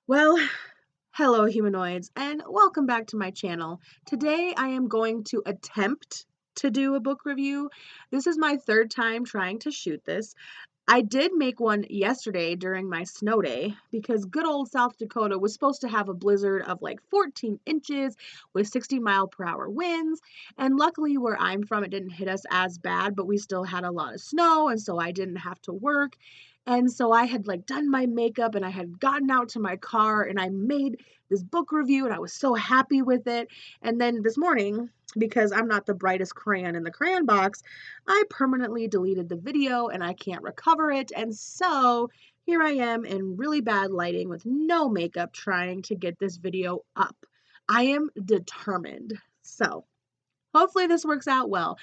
Well, hello humanoids, and welcome back to my channel. Today I am going to attempt to do a book review. This is my third time trying to shoot this. I did make one yesterday during my snow day because good old South Dakota was supposed to have a blizzard of like 14 inches with 60-mile-per-hour winds. And luckily where I'm from, it didn't hit us as bad, but we still had a lot of snow, and so I didn't have to work. And so I had like done my makeup and I had gotten out to my car and I made this book review and I was so happy with it. And then this morning, because I'm not the brightest crayon in the crayon box, I permanently deleted the video and I can't recover it. And so here I am in really bad lighting with no makeup trying to get this video up. I am determined. So hopefully this works out well.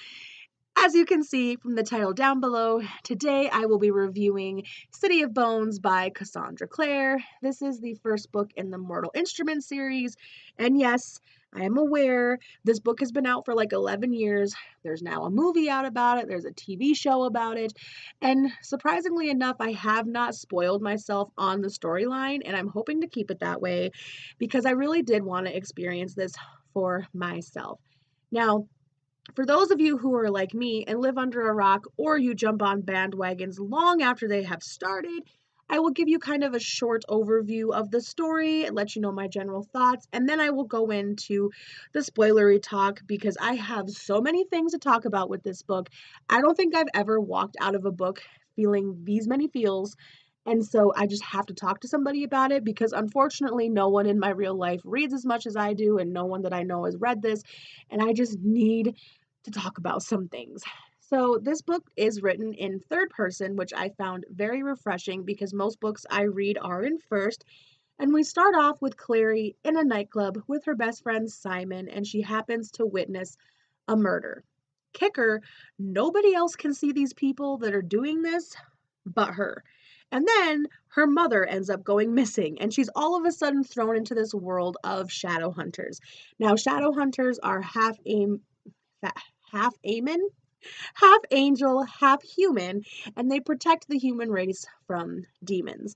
As you can see from the title down below, today I will be reviewing City of Bones by Cassandra Clare. This is the first book in the Mortal Instruments series, and yes, I am aware this book has been out for like 11 years. There's now a movie out about it, there's a TV show about it, and surprisingly enough, I have not spoiled myself on the storyline, and I'm hoping to keep it that way because I really did want to experience this for myself. Now, for those of you who are like me and live under a rock, or you jump on bandwagons long after they have started, I will give you kind of a short overview of the story and let you know my general thoughts, and then I will go into the spoilery talk because I have so many things to talk about with this book. I don't think I've ever walked out of a book feeling these many feels, and so I just have to talk to somebody about it because unfortunately no one in my real life reads as much as I do, and no one that I know has read this, and I just need to talk about some things. So this book is written in third person, which I found very refreshing because most books I read are in first. And we start off with Clary in a nightclub with her best friend Simon, and she happens to witness a murder. Kicker, nobody else can see these people that are doing this but her. And then her mother ends up going missing, and she's all of a sudden thrown into this world of shadow hunters. Now, shadow hunters are half Amen, half angel, half human, and they protect the human race from demons.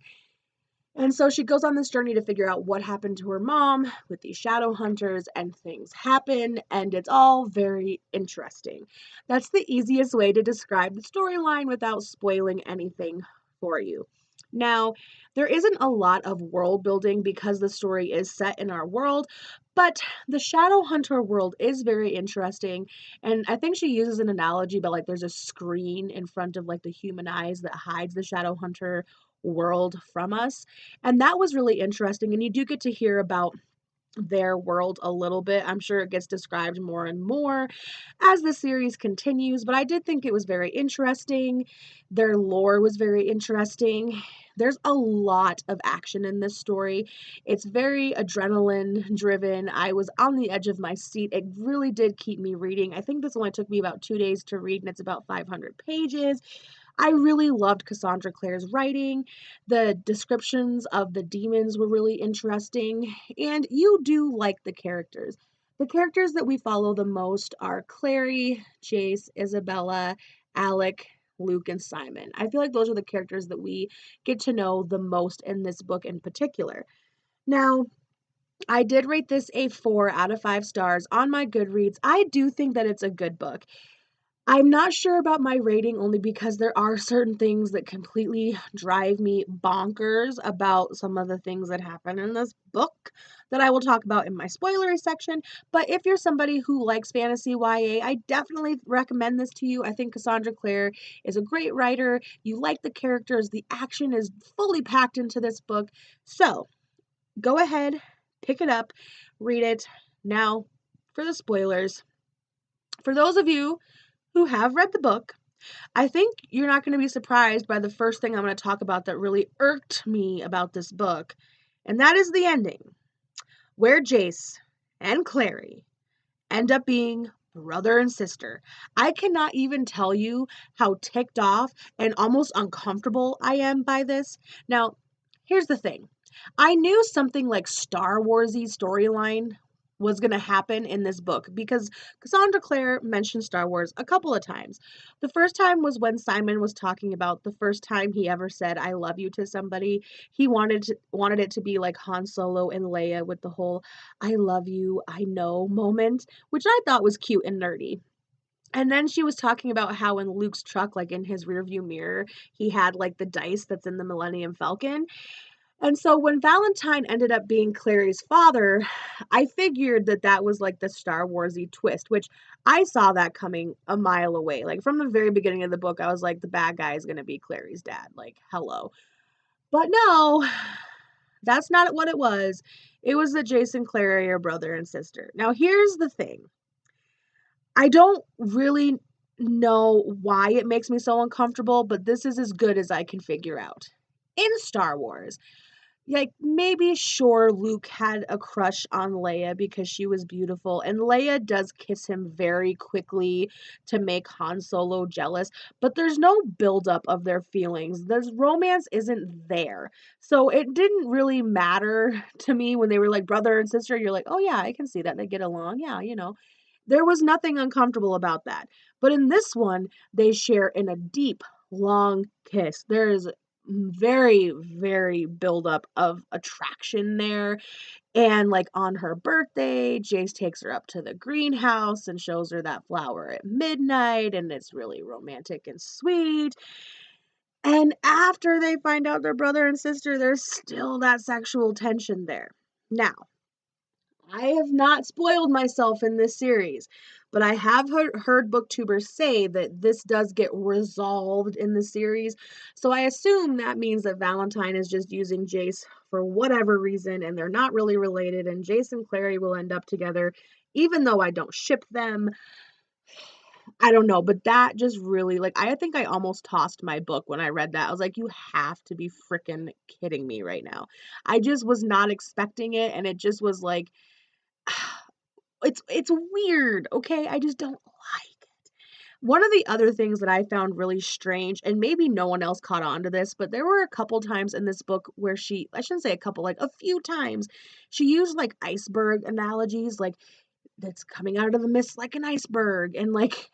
And so she goes on this journey to figure out what happened to her mom with these shadow hunters, and things happen, and it's all very interesting. That's the easiest way to describe the storyline without spoiling anything for you. Now, there isn't a lot of world building because the story is set in our world, but the shadow hunter world is very interesting. And I think she uses an analogy, but like there's a screen in front of like the human eyes that hides the shadow hunter world from us. And that was really interesting. And you do get to hear about their world a little bit. I'm sure it gets described more and more as the series continues, but I did think it was very interesting. Their lore was very interesting. There's a lot of action in this story. It's very adrenaline driven. I was on the edge of my seat. It really did keep me reading. I think this only took me about 2 days to read, and it's about 500 pages. I really loved Cassandra Clare's writing. The descriptions of the demons were really interesting, and you do like the characters. The characters that we follow the most are Clary, Jace, Isabella, Alec, Luke, and Simon. I feel like those are the characters that we get to know the most in this book in particular. Now, I did rate this a 4 out of 5 stars on my Goodreads. I do think that it's a good book. I'm not sure about my rating only because there are certain things that completely drive me bonkers about some of the things that happen in this book that I will talk about in my spoilery section. But if you're somebody who likes fantasy YA, I definitely recommend this to you. I think Cassandra Clare is a great writer. You like the characters. The action is fully packed into this book. So go ahead, pick it up, read it. Now for the spoilers. For those of you who have read the book, I think you're not going to be surprised by the first thing I'm going to talk about that really irked me about this book, and that is the ending, where Jace and Clary end up being brother and sister. I cannot even tell you how ticked off and almost uncomfortable I am by this. Now, here's the thing. I knew something like Star Warsy storyline was going to happen in this book, because Cassandra Clare mentioned Star Wars a couple of times. The first time was when Simon was talking about the first time he ever said I love you to somebody. He wanted it to be like Han Solo and Leia with the whole I love you, I know moment, which I thought was cute and nerdy. And then she was talking about how in Luke's truck, like in his rearview mirror, he had like the dice that's in the Millennium Falcon. And so when Valentine ended up being Clary's father, I figured that that was like the Star Warsy twist, which I saw that coming a mile away. Like from the very beginning of the book, I was like, the bad guy is going to be Clary's dad. Like, hello. But no, that's not what it was. It was that Jason Clary are brother and sister. Now, here's the thing. I don't really know why it makes me so uncomfortable, but this is as good as I can figure out. In Star Wars, like maybe sure Luke had a crush on Leia because she was beautiful, and Leia does kiss him very quickly to make Han Solo jealous, but there's no buildup of their feelings. There's romance isn't there. So it didn't really matter to me when they were like brother and sister. You're like, oh yeah, I can see that they get along. Yeah, there was nothing uncomfortable about that. But in this one, they share in a deep, long kiss. There is very, very buildup of attraction there. And like on her birthday, Jace takes her up to the greenhouse and shows her that flower at midnight, and it's really romantic and sweet. And after they find out they're brother and sister, there's still that sexual tension there. Now, I have not spoiled myself in this series, but I have heard booktubers say that this does get resolved in the series. So I assume that means that Valentine is just using Jace for whatever reason, and they're not really related, and Jace and Clary will end up together, even though I don't ship them. I don't know, but that just really, like, I think I almost tossed my book when I read that. I was like, you have to be freaking kidding me right now. I just was not expecting it, and it just was like, it's weird, okay? I just don't like it. One of the other things that I found really strange, and maybe no one else caught on to this, but there were a couple times in this book where I shouldn't say a couple, like a few times, she used like iceberg analogies, like that's coming out of the mist like an iceberg. And like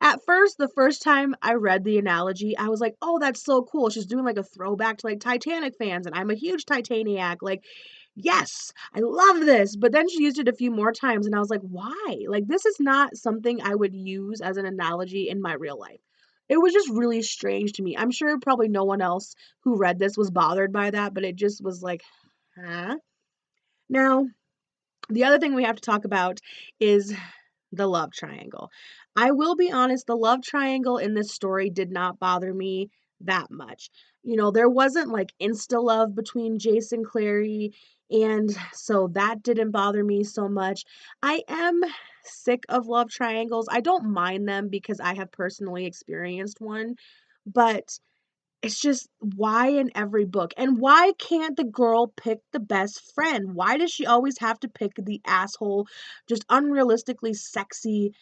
at first, the first time I read the analogy, I was like, oh, that's so cool. She's doing like a throwback to like Titanic fans, and I'm a huge Titaniac. Like, yes, I love this. But then she used it a few more times, and I was like, why? Like, this is not something I would use as an analogy in my real life. It was just really strange to me. I'm sure probably no one else who read this was bothered by that, but it just was like, huh? Now, the other thing we have to talk about is the love triangle. I will be honest, the love triangle in this story did not bother me that much. There wasn't like insta love between Jace and Clary, and so that didn't bother me so much. I am sick of love triangles. I don't mind them because I have personally experienced one, but it's just why in every book? And why can't the girl pick the best friend? Why does she always have to pick the asshole, just unrealistically sexy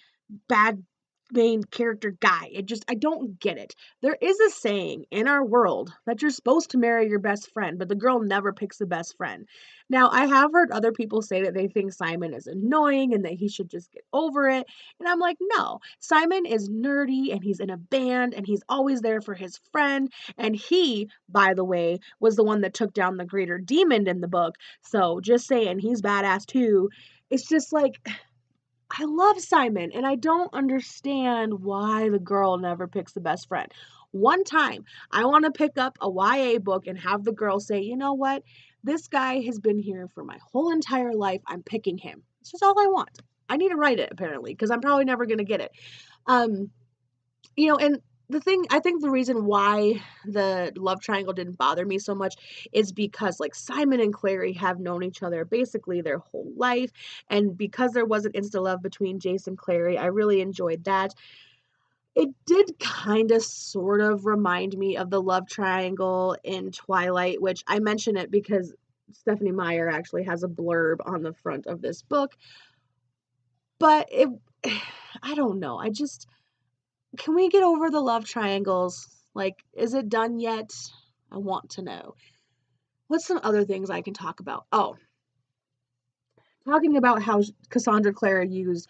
bad main character guy? I don't get it. There is a saying in our world that you're supposed to marry your best friend, but the girl never picks the best friend. Now, I have heard other people say that they think Simon is annoying and that he should just get over it. And I'm like, no, Simon is nerdy and he's in a band and he's always there for his friend. And he, by the way, was the one that took down the greater demon in the book. So just saying, he's badass too. It's just like, I love Simon, and I don't understand why the girl never picks the best friend. One time, I want to pick up a YA book and have the girl say, you know what? This guy has been here for my whole entire life. I'm picking him. It's just all I want. I need to write it, apparently, because I'm probably never going to get it. Um, and I think the reason why the love triangle didn't bother me so much is because like Simon and Clary have known each other basically their whole life. And because there wasn't insta love between Jace and Clary, I really enjoyed that. It did kind of sort of remind me of the love triangle in Twilight, which I mention it because Stephanie Meyer actually has a blurb on the front of this book. But I don't know. Can we get over the love triangles? Like, is it done yet? I want to know. What's some other things I can talk about? Oh, talking about how Cassandra Clare used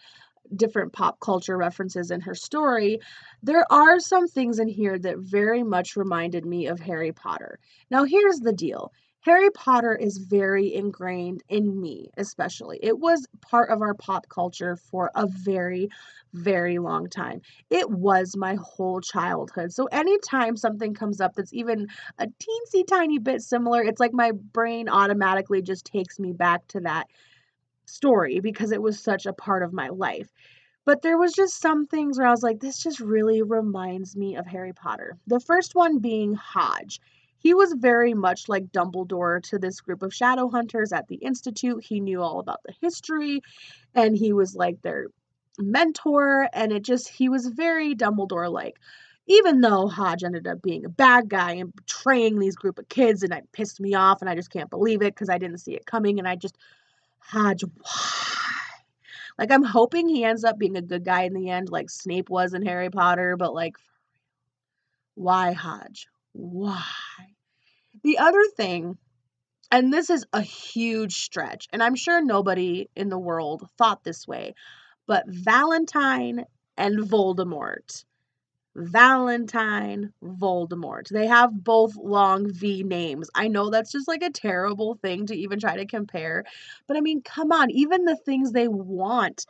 different pop culture references in her story, there are some things in here that very much reminded me of Harry Potter. Now, here's the deal. Harry Potter is very ingrained in me, especially. It was part of our pop culture for a very, very long time. It was my whole childhood. So anytime something comes up that's even a teensy tiny bit similar, it's like my brain automatically just takes me back to that story because it was such a part of my life. But there was just some things where I was like, this just really reminds me of Harry Potter. The first one being Hodge. He was very much like Dumbledore to this group of shadow hunters at the Institute. He knew all about the history and he was like their mentor. And he was very Dumbledore like. Even though Hodge ended up being a bad guy and betraying these group of kids, and it pissed me off, and I just can't believe it because I didn't see it coming. And Hodge, why? Like, I'm hoping he ends up being a good guy in the end, like Snape was in Harry Potter, but like, why Hodge? Why? The other thing, and this is a huge stretch, and I'm sure nobody in the world thought this way, but Valentine and Voldemort. Valentine, Voldemort. They have both long V names. I know that's just like a terrible thing to even try to compare, but I mean, come on, even the things they want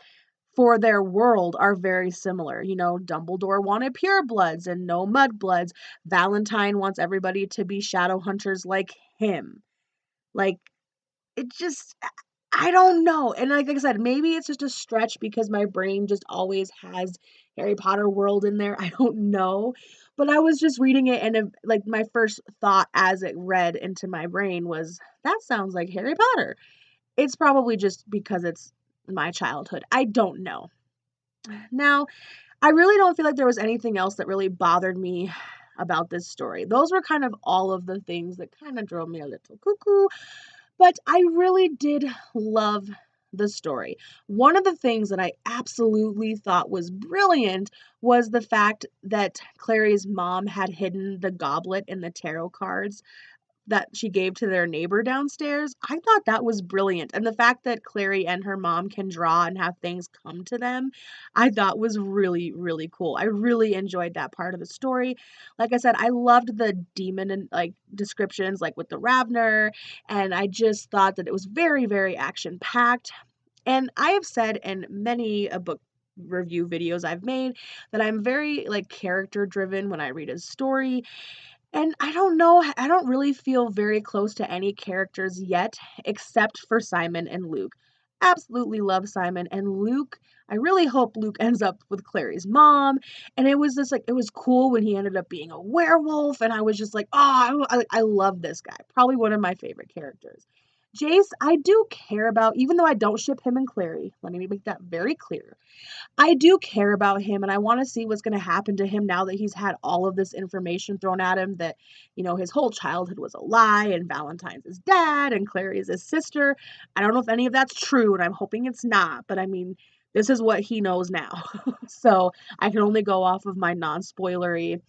for their world are very similar. You know, Dumbledore wanted purebloods and no mudbloods. Valentine wants everybody to be shadow hunters like him. Like, it just, I don't know. And like I said, maybe it's just a stretch because my brain just always has Harry Potter world in there. I don't know. But I was just reading it, and like my first thought as it read into my brain was, that sounds like Harry Potter. It's probably just because it's my childhood. I don't know. Now, I really don't feel like there was anything else that really bothered me about this story. Those were kind of all of the things that kind of drove me a little cuckoo, but I really did love the story. One of the things that I absolutely thought was brilliant was the fact that Clary's mom had hidden the goblet in the tarot cards that she gave to their neighbor downstairs. I thought that was brilliant. And the fact that Clary and her mom can draw and have things come to them, I thought was really, really cool. I really enjoyed that part of the story. Like I said, I loved the demon and like descriptions, like with the Ravner, and I just thought that it was very, very action packed. And I have said in many a book review videos I've made that I'm very like character driven when I read a story, and I don't know, I don't really feel very close to any characters yet, except for Simon and Luke. Absolutely love Simon and Luke. I really hope Luke ends up with Clary's mom. And it was just like, it was cool when he ended up being a werewolf. And I was just like, oh, I love this guy. Probably one of my favorite characters. Jace, I do care about, even though I don't ship him and Clary. Let me make that very clear. I do care about him, and I want to see what's going to happen to him now that he's had all of this information thrown at him that, you know, his whole childhood was a lie and Valentine's his dad and Clary is his sister. I don't know if any of that's true, and I'm hoping it's not, but I mean, this is what he knows now. So I can only go off of my non-spoilery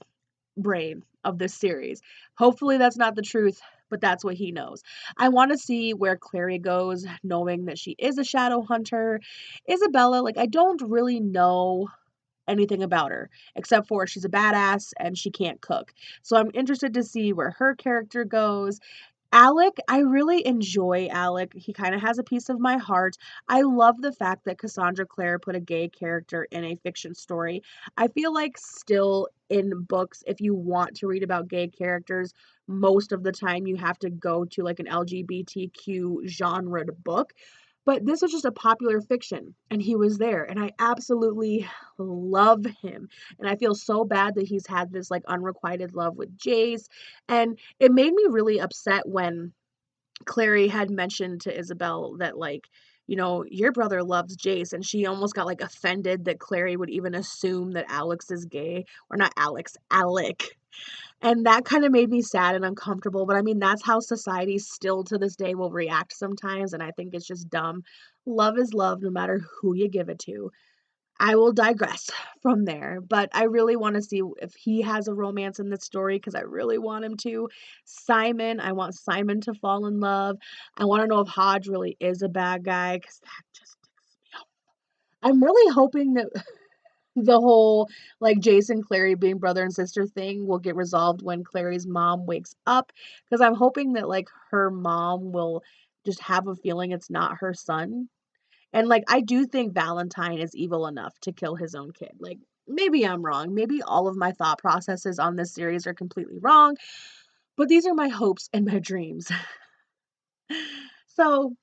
brain of this series. Hopefully that's not the truth, but that's what he knows. I want to see where Clary goes, knowing that she is a shadow hunter. Isabella, like, I don't really know anything about her except for she's a badass and she can't cook. So I'm interested to see where her character goes. Alec, I really enjoy Alec. He kind of has a piece of my heart. I love the fact that Cassandra Clare put a gay character in a fiction story. I feel like still in books, if you want to read about gay characters, most of the time you have to go to like an LGBTQ genre book. But this was just a popular fiction, and he was there, and I absolutely love him. And I feel so bad that he's had this like unrequited love with Jace. And it made me really upset when Clary had mentioned to Isabel that, like, you know, your brother loves Jace, and she almost got like offended that Clary would even assume that Alex is gay, or not Alex, Alec. And that kind of made me sad and uncomfortable. But I mean, that's how society still to this day will react sometimes. And I think it's just dumb. Love is love no matter who you give it to. I will digress from there, but I really want to see if he has a romance in this story because I really want him to. Simon, I want Simon to fall in love. I want to know if Hodge really is a bad guy because that just ticks me off. I'm really hoping that the whole like Jason Clary being brother and sister thing will get resolved when Clary's mom wakes up because I'm hoping that like her mom will just have a feeling it's not her son. And like I do think Valentine is evil enough to kill his own kid. Like maybe I'm wrong. Maybe all of my thought processes on this series are completely wrong, but these are my hopes and my dreams. So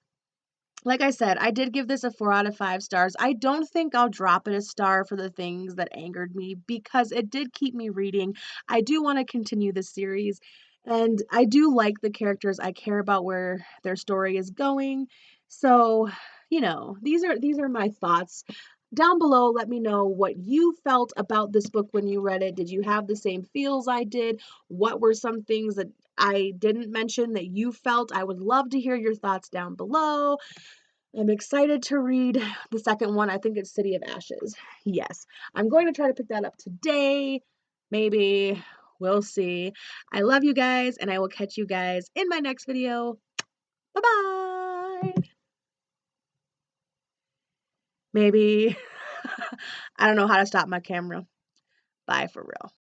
like I said, I did give this a 4 out of 5 stars. I don't think I'll drop it a star for the things that angered me because it did keep me reading. I do want to continue this series, and I do like the characters. I care about where their story is going. So, these are my thoughts. Down below, let me know what you felt about this book when you read it. Did you have the same feels I did? What were some things that I didn't mention that you felt? I would love to hear your thoughts down below. I'm excited to read the second one. I think it's City of Ashes. Yes, I'm going to try to pick that up today. Maybe. We'll see. I love you guys, and I will catch you guys in my next video. Bye-bye. Maybe. I don't know how to stop my camera. Bye for real.